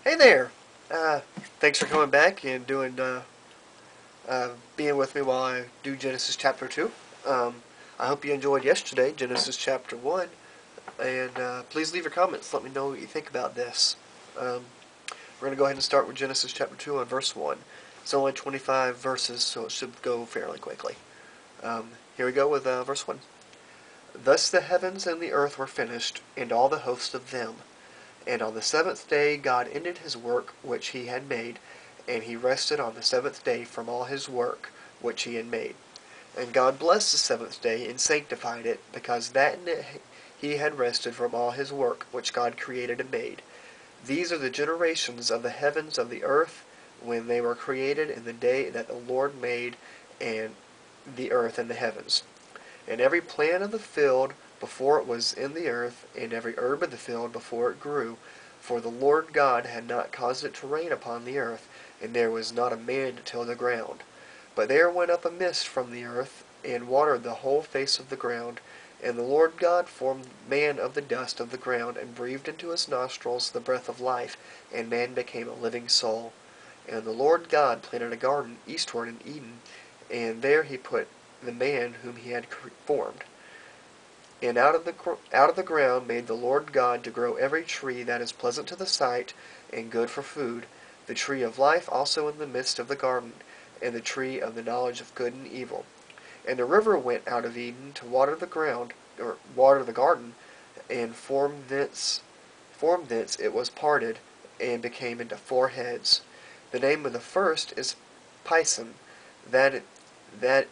Hey there! Uh, Thanks for coming back and being with me while I do Genesis chapter 2. I hope you enjoyed yesterday, Genesis chapter 1, and please leave your comments. Let me know what you think about this. We're going to go ahead and start with Genesis chapter 2 on verse 1. It's only 25 verses, so it should go fairly quickly. Here we go with verse 1. Thus the heavens and the earth were finished, and all the host of them. And on the seventh day God ended his work which he had made, and he rested on the seventh day from all his work which he had made. And God blessed the seventh day, and sanctified it, because that in it he had rested from all his work which God created and made. These are the generations of the heavens of the earth, when they were created in the day that the Lord made and the earth and the heavens. And every plant of the field before it was in the earth, and every herb of the field before it grew. For the Lord God had not caused it to rain upon the earth, and there was not a man to till the ground. But there went up a mist from the earth, and watered the whole face of the ground. And the Lord God formed man of the dust of the ground, and breathed into his nostrils the breath of life, and man became a living soul. And the Lord God planted a garden eastward in Eden, and there he put the man whom he had formed. And out of the ground made the Lord God to grow every tree that is pleasant to the sight, and good for food, the tree of life also in the midst of the garden, and the tree of the knowledge of good and evil. And a river went out of Eden to water the ground, or water the garden, and formed thence it was parted, and became into four heads. The name of the first is Pison, that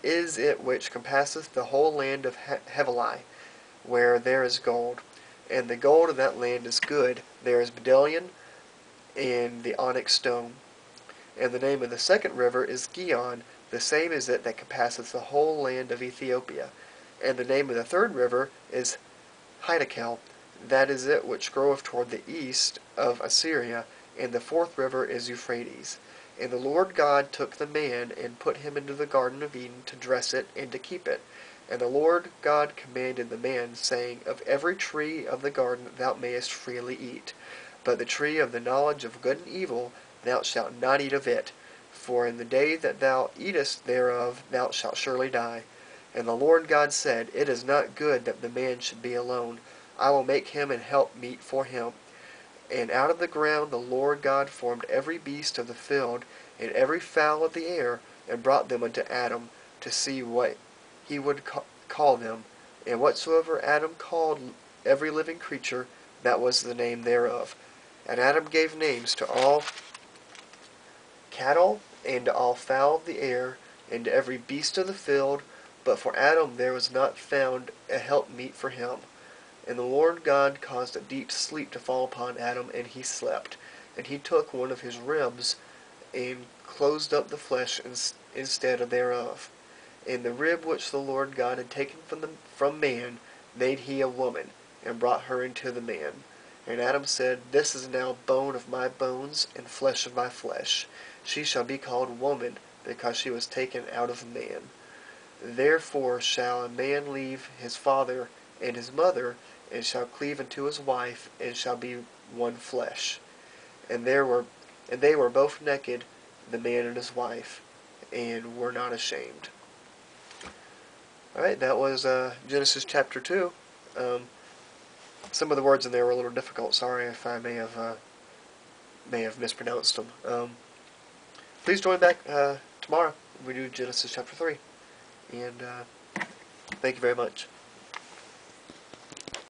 is it which compasseth the whole land of Havilah, where there is gold. And the gold of that land is good. There is bdellium and the onyx stone. And the name of the second river is Gihon, the same is it that compasseth the whole land of Ethiopia. And the name of the third river is Hiddekel, that is it which groweth toward the east of Assyria. And the fourth river is Euphrates. And the Lord God took the man, and put him into the garden of Eden, to dress it, and to keep it. And the Lord God commanded the man, saying, Of every tree of the garden thou mayest freely eat, but the tree of the knowledge of good and evil thou shalt not eat of it, for in the day that thou eatest thereof thou shalt surely die. And the Lord God said, It is not good that the man should be alone. I will make him an help meet for him. And out of the ground the Lord God formed every beast of the field, and every fowl of the air, and brought them unto Adam, to see what he would call them. And whatsoever Adam called every living creature, that was the name thereof. And Adam gave names to all cattle, and to all fowl of the air, and to every beast of the field. But for Adam there was not found a helpmeet for him. And the Lord God caused a deep sleep to fall upon Adam, and he slept. And he took one of his ribs, and closed up the flesh instead thereof. And the rib which the Lord God had taken from man made he a woman, and brought her into the man. And Adam said, This is now bone of my bones, and flesh of my flesh. She shall be called woman, because she was taken out of man. Therefore shall a man leave his father and his mother, and shall cleave unto his wife, and shall be one flesh. And they were both naked, the man and his wife, and were not ashamed. Alright, that was Genesis chapter 2. Some of the words in there were a little difficult. Sorry if I may have mispronounced them. Please join back tomorrow when we do Genesis chapter 3. And thank you very much.